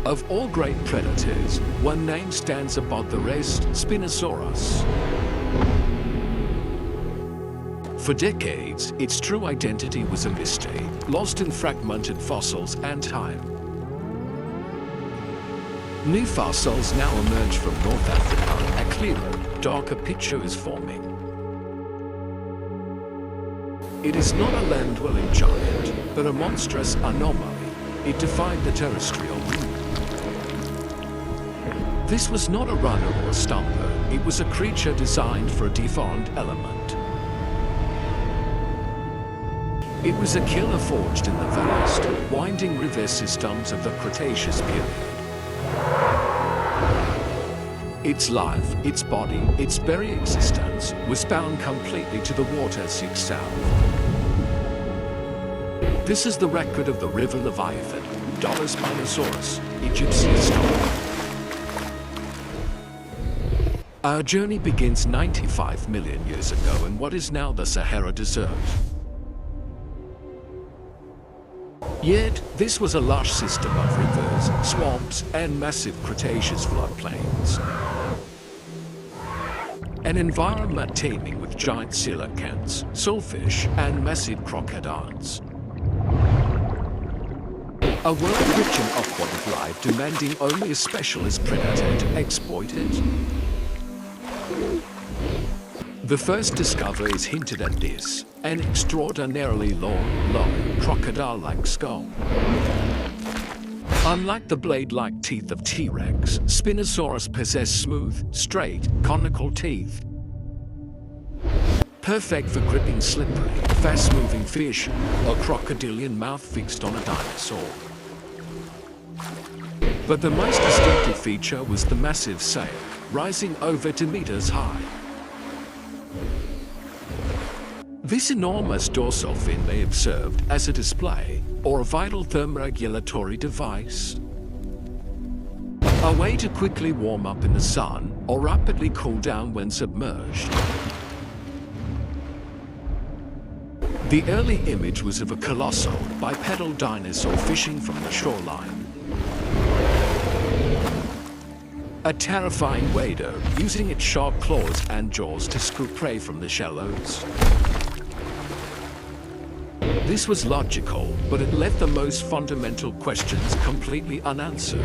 Of all great predators, one name stands above the rest: Spinosaurus. For decades, its true identity was a mystery, lost in fragmented fossils and time. New fossils now emerge from North Africa. A clearer, darker picture is forming. It is not a land-dwelling giant, but a monstrous anomaly. It defied the terrestrial rule. This was not a runner or a stumper. It was a creature designed for a deformed element. It was a killer forged in the vast, winding river systems of the Cretaceous period. Its life, its body, its very existence was bound completely to the waters itself. This is the record of the river Leviathan, Spinosaurus, Egyptian story. Our journey begins 95 million years ago in what is now the Sahara Desert. Yet, this was a lush system of rivers, swamps, and massive Cretaceous floodplains. An environment teeming with giant coelacanths, sawfish, and massive crocodiles. A world rich in aquatic life demanding only a specialist predator to exploit it. The first discoveries hinted at this: an extraordinarily long, crocodile-like skull. Unlike the blade-like teeth of T-Rex, Spinosaurus possessed smooth, straight, conical teeth. Perfect for gripping slippery, fast-moving fish, a crocodilian mouth fixed on a dinosaur. But the most distinctive feature was the massive sail, rising over 2 meters high. This enormous dorsal fin may have served as a display or a vital thermoregulatory device. A way to quickly warm up in the sun or rapidly cool down when submerged. The early image was of a colossal, bipedal dinosaur fishing from the shoreline. A terrifying wader using its sharp claws and jaws to scoop prey from the shallows. This was logical, but it left the most fundamental questions completely unanswered.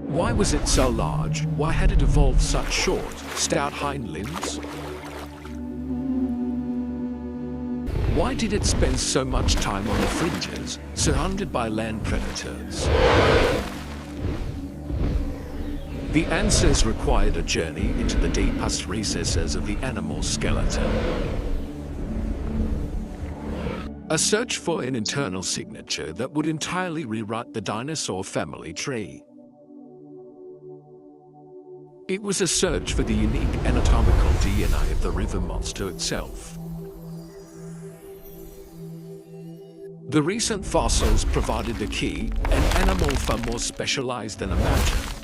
Why was it so large? Why had it evolved such short, stout hind limbs? Why did it spend so much time on the fringes, surrounded by land predators? The answers required a journey into the deepest recesses of the animal's skeleton. A search for an internal signature that would entirely rewrite the dinosaur family tree. It was a search for the unique anatomical DNA of the river monster itself. The recent fossils provided the key, an animal far more specialized than imagined.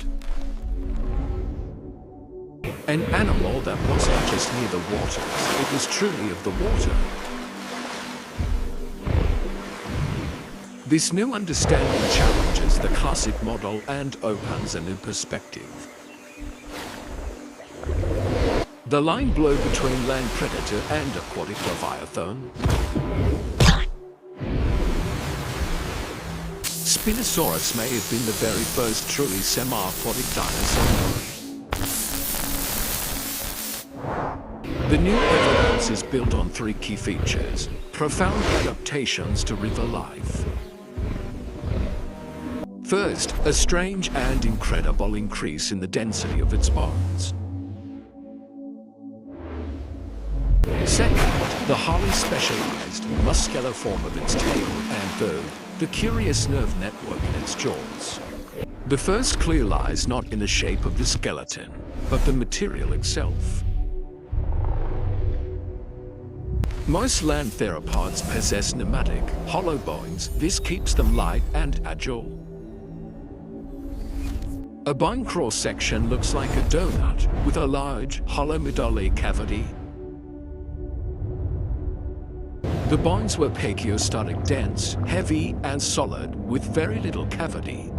An animal that wasn't just near the waters, it was truly of the water. This new understanding challenges the classic model and opens a new perspective. The line blurred between land predator and aquatic leviathan. Spinosaurus may have been the very first truly semi-aquatic dinosaur. The new evidence is built on 3 key features: profound adaptations to river life. First, a strange and incredible increase in the density of its bones. Second, the highly specialized, muscular form of its tail, and third, the curious nerve network in its jaws. The first clue lies not in the shape of the skeleton, but the material itself. Most land theropods possess pneumatic, hollow bones. This keeps them light and agile. A bone cross-section looks like a donut with a large, hollow medullary cavity. The bones were Pachystotic, dense, heavy, and solid, with very little cavity.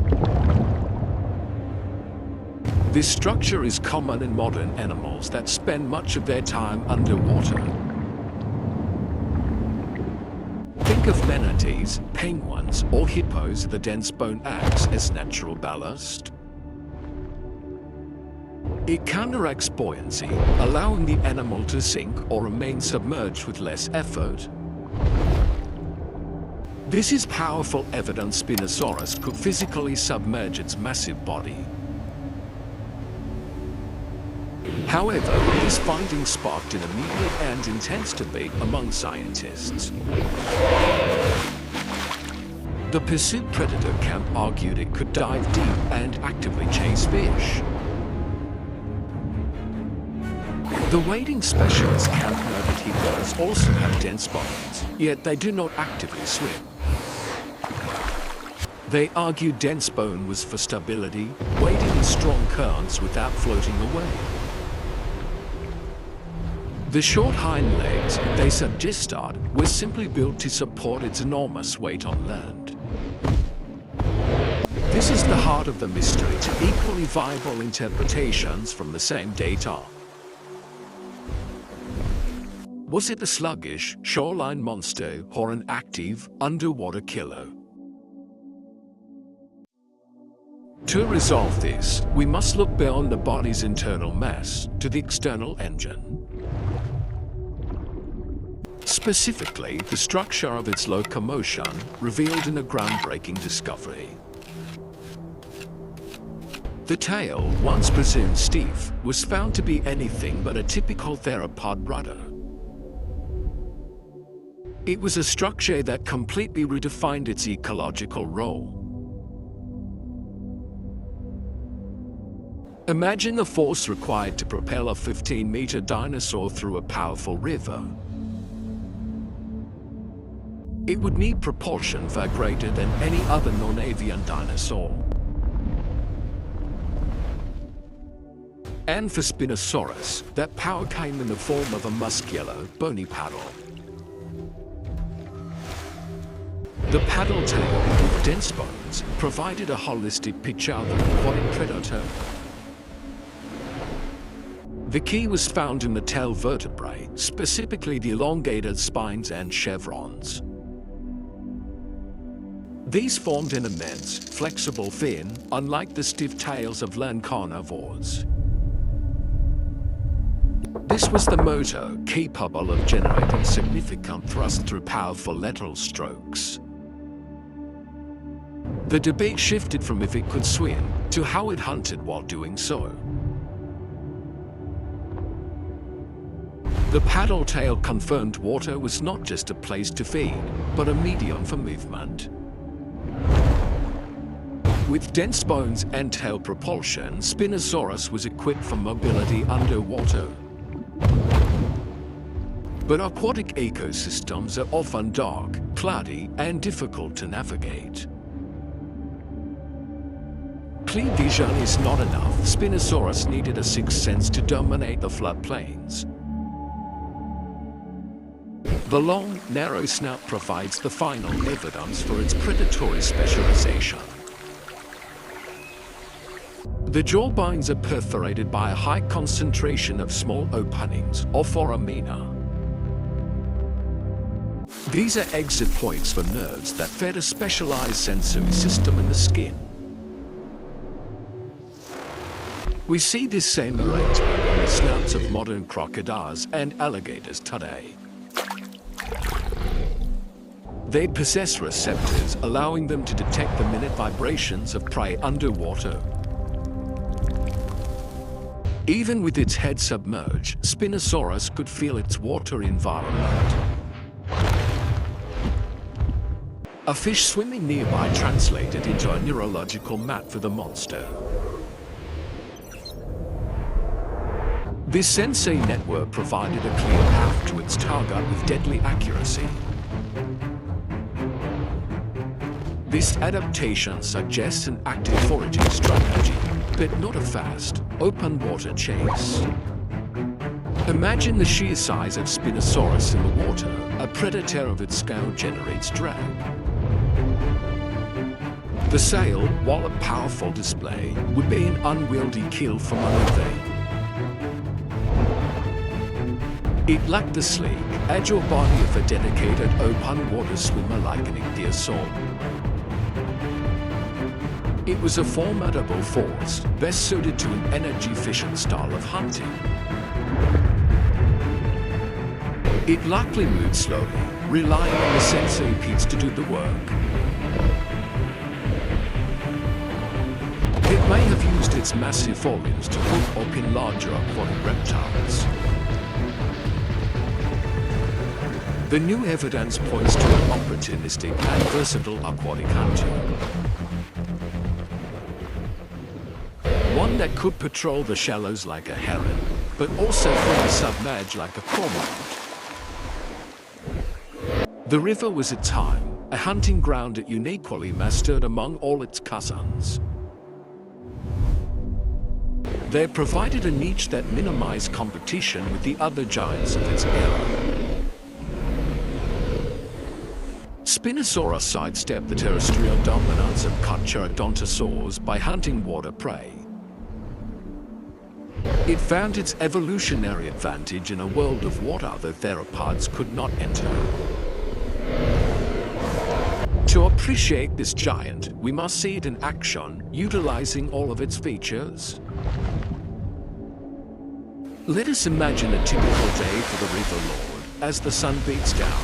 This structure is common in modern animals that spend much of their time underwater. Think of manatees, penguins, or hippos. The dense bone acts as natural ballast. It counteracts buoyancy, allowing the animal to sink or remain submerged with less effort. This is powerful evidence Spinosaurus could physically submerge its massive body. However, this finding sparked an immediate and intense debate among scientists. The pursuit predator camp argued it could dive deep and actively chase fish. The wading specialist camp noted hippos also have dense bones, yet they do not actively swim. They argued dense bone was for stability, wading in strong currents without floating away. The short hind legs, they suggested, were simply built to support its enormous weight on land. This is the heart of the mystery to equally viable interpretations from the same data. Was it a sluggish, shoreline monster or an active, underwater killer? To resolve this, we must look beyond the body's internal mass to the external engine. Specifically, the structure of its locomotion, revealed in a groundbreaking discovery. The tail, once presumed stiff, was found to be anything but a typical theropod rudder. It was a structure that completely redefined its ecological role. Imagine the force required to propel a 15-meter dinosaur through a powerful river. It would need propulsion far greater than any other non-avian dinosaur. And for Spinosaurus, that power came in the form of a muscular, bony paddle. The paddle tail, with dense bones, provided a holistic picture of an aquatic predator. The key was found in the tail vertebrae, specifically the elongated spines and chevrons. These formed an immense, flexible fin, unlike the stiff tails of land carnivores. This was the motor capable of generating significant thrust through powerful lateral strokes. The debate shifted from if it could swim to how it hunted while doing so. The paddle tail confirmed water was not just a place to feed, but a medium for movement. With dense bones and tail propulsion, Spinosaurus was equipped for mobility underwater. But aquatic ecosystems are often dark, cloudy, and difficult to navigate. Clear vision is not enough. Spinosaurus needed a sixth sense to dominate the floodplains. The long, narrow snout provides the final evidence for its predatory specialization. The jawbones are perforated by a high concentration of small openings, or foramina. These are exit points for nerves that fed a specialized sensory system in the skin. We see this same arrangement on the snouts of modern crocodiles and alligators today. They possess receptors, allowing them to detect the minute vibrations of prey underwater. Even with its head submerged, Spinosaurus could feel its water environment. A fish swimming nearby translated into a neurological map for the monster. This sensory network provided a clear path to its target with deadly accuracy. This adaptation suggests an active foraging strategy, but not a fast, open water chase. Imagine the sheer size of Spinosaurus in the water. A predator of its scale generates drag. The sail, while a powerful display, would be an unwieldy keel for manoeuvring. It lacked the sleek, agile body of a dedicated open-water swimmer like an ichthyosaur. It was a formidable force, best suited to an energy-efficient style of hunting. It likely moved slowly, relying on the centipeds to do the work. It may have used its massive volumes to hook or pin larger aquatic reptiles. The new evidence points to an opportunistic and versatile aquatic hunter. One that could patrol the shallows like a heron, but also fully submerge like a cormorant. The river was at time a hunting ground that uniquely mastered among all its cousins. They provided a niche that minimized competition with the other giants of its era. Spinosaurus sidestepped the terrestrial dominance of Carcharodontosaurs by hunting water prey. It found its evolutionary advantage in a world of what other theropods could not enter. To appreciate this giant, we must see it in action, utilizing all of its features. Let us imagine a typical day for the River Lord as the sun beats down.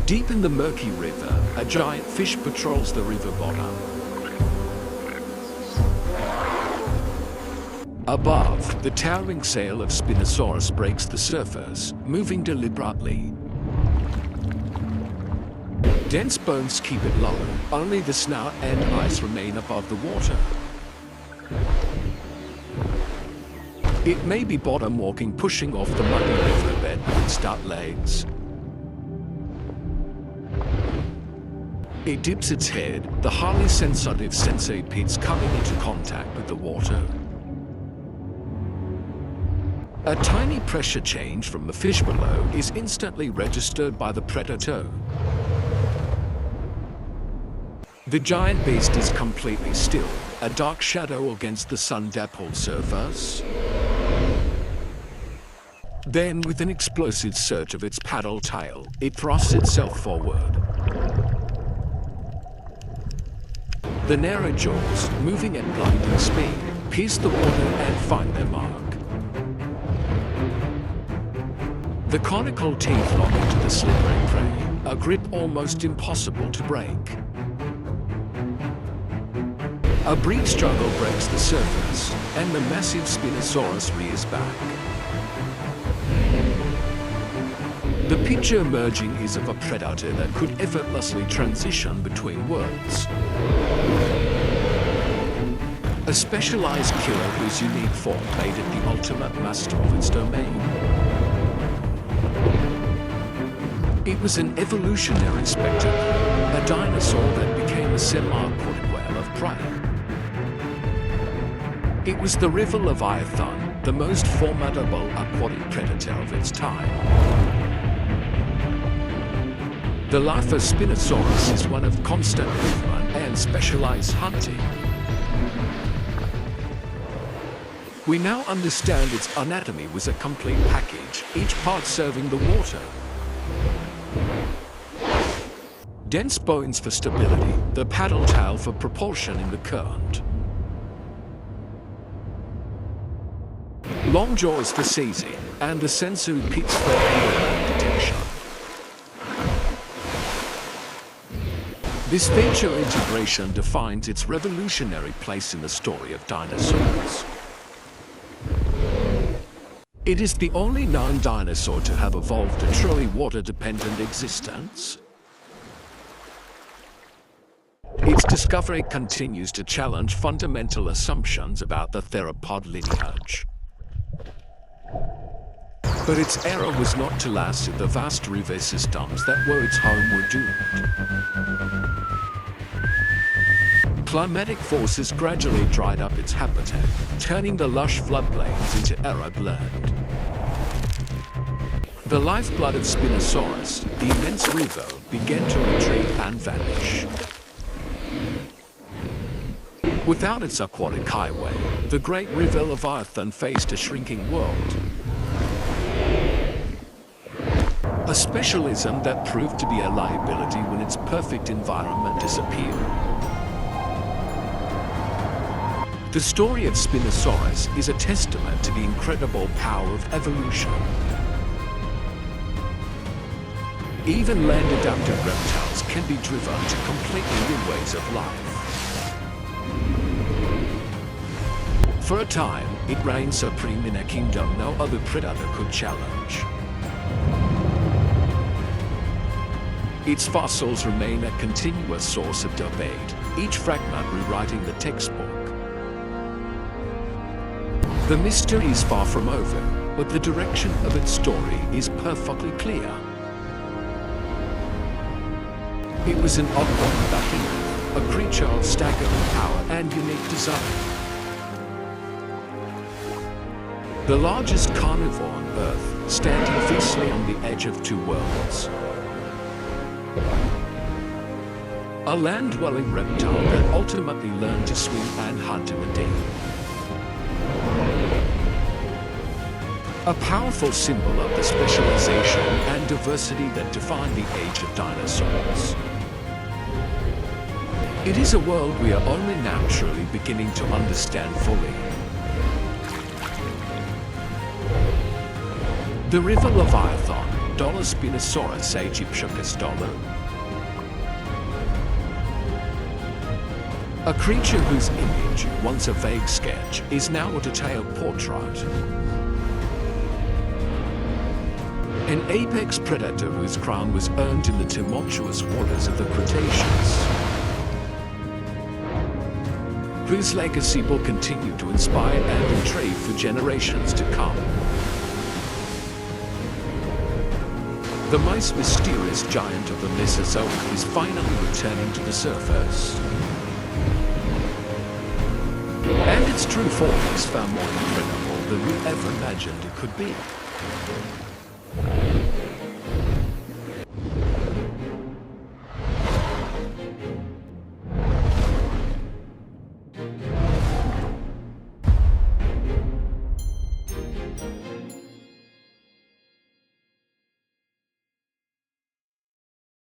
Deep in the murky river, a giant fish patrols the river bottom. Above, the towering sail of Spinosaurus breaks the surface, moving deliberately. Dense bones keep it low, only the snout and eyes remain above the water. It may be bottom walking, pushing off the muddy riverbed with its stout legs. It dips its head, the highly sensitive centipeds coming into contact with the water. A tiny pressure change from the fish below is instantly registered by the predator. The giant beast is completely still, a dark shadow against the sun-dappled surface. Then, with an explosive surge of its paddle tail, it thrusts itself forward. The narrow jaws, moving at blinding speed, pierce the water and find their mark. The conical teeth lock into the slippery prey, a grip almost impossible to break. A brief struggle breaks the surface, and the massive Spinosaurus rears back. The picture emerging is of a predator that could effortlessly transition between worlds. A specialized killer whose unique form made it the ultimate master of its domain. It was an evolutionary spectacle, a dinosaur that became a semi-aquatic whale of prey. It was the rival Leviathan, the most formidable aquatic predator of its time. The life of Spinosaurus is one of constant movement and specialized hunting. We now understand its anatomy was a complete package, each part serving the water. Dense bones for stability, the paddle tail for propulsion in the current. Long jaws for seizing, and the sensory pits for air detection. This feature integration defines its revolutionary place in the story of dinosaurs. It is the only known dinosaur to have evolved a truly water-dependent existence. Its discovery continues to challenge fundamental assumptions about the theropod lineage. But its era was not to last if the vast river systems that were its home were doomed. Climatic forces gradually dried up its habitat, turning the lush floodplains into arid land. The lifeblood of Spinosaurus, the immense river, began to retreat and vanish. Without its aquatic highway, the great river Leviathan faced a shrinking world. A specialism that proved to be a liability when its perfect environment disappeared. The story of Spinosaurus is a testament to the incredible power of evolution. Even land-adapted reptiles can be driven to completely new ways of life. For a time, it reigned supreme in a kingdom no other predator could challenge. Its fossils remain a continuous source of debate, each fragment rewriting the textbook. The mystery is far from over, but the direction of its story is perfectly clear. It was an oddball behemoth, a creature of staggering power and unique design. The largest carnivore on Earth, standing fiercely on the edge of two worlds. A land-dwelling reptile that ultimately learned to swim and hunt in the deep. A powerful symbol of the specialization and diversity that defined the age of dinosaurs. It is a world we are only naturally beginning to understand fully. The river Leviathan, Spinosaurus aegyptiacus. A creature whose image, once a vague sketch, is now a detailed portrait. An apex predator whose crown was earned in the tumultuous waters of the Cretaceous. Whose legacy will continue to inspire and intrigue for generations to come. The most mysterious giant of the Mesozoic is finally returning to the surface. And its true form is far more incredible than we ever imagined it could be.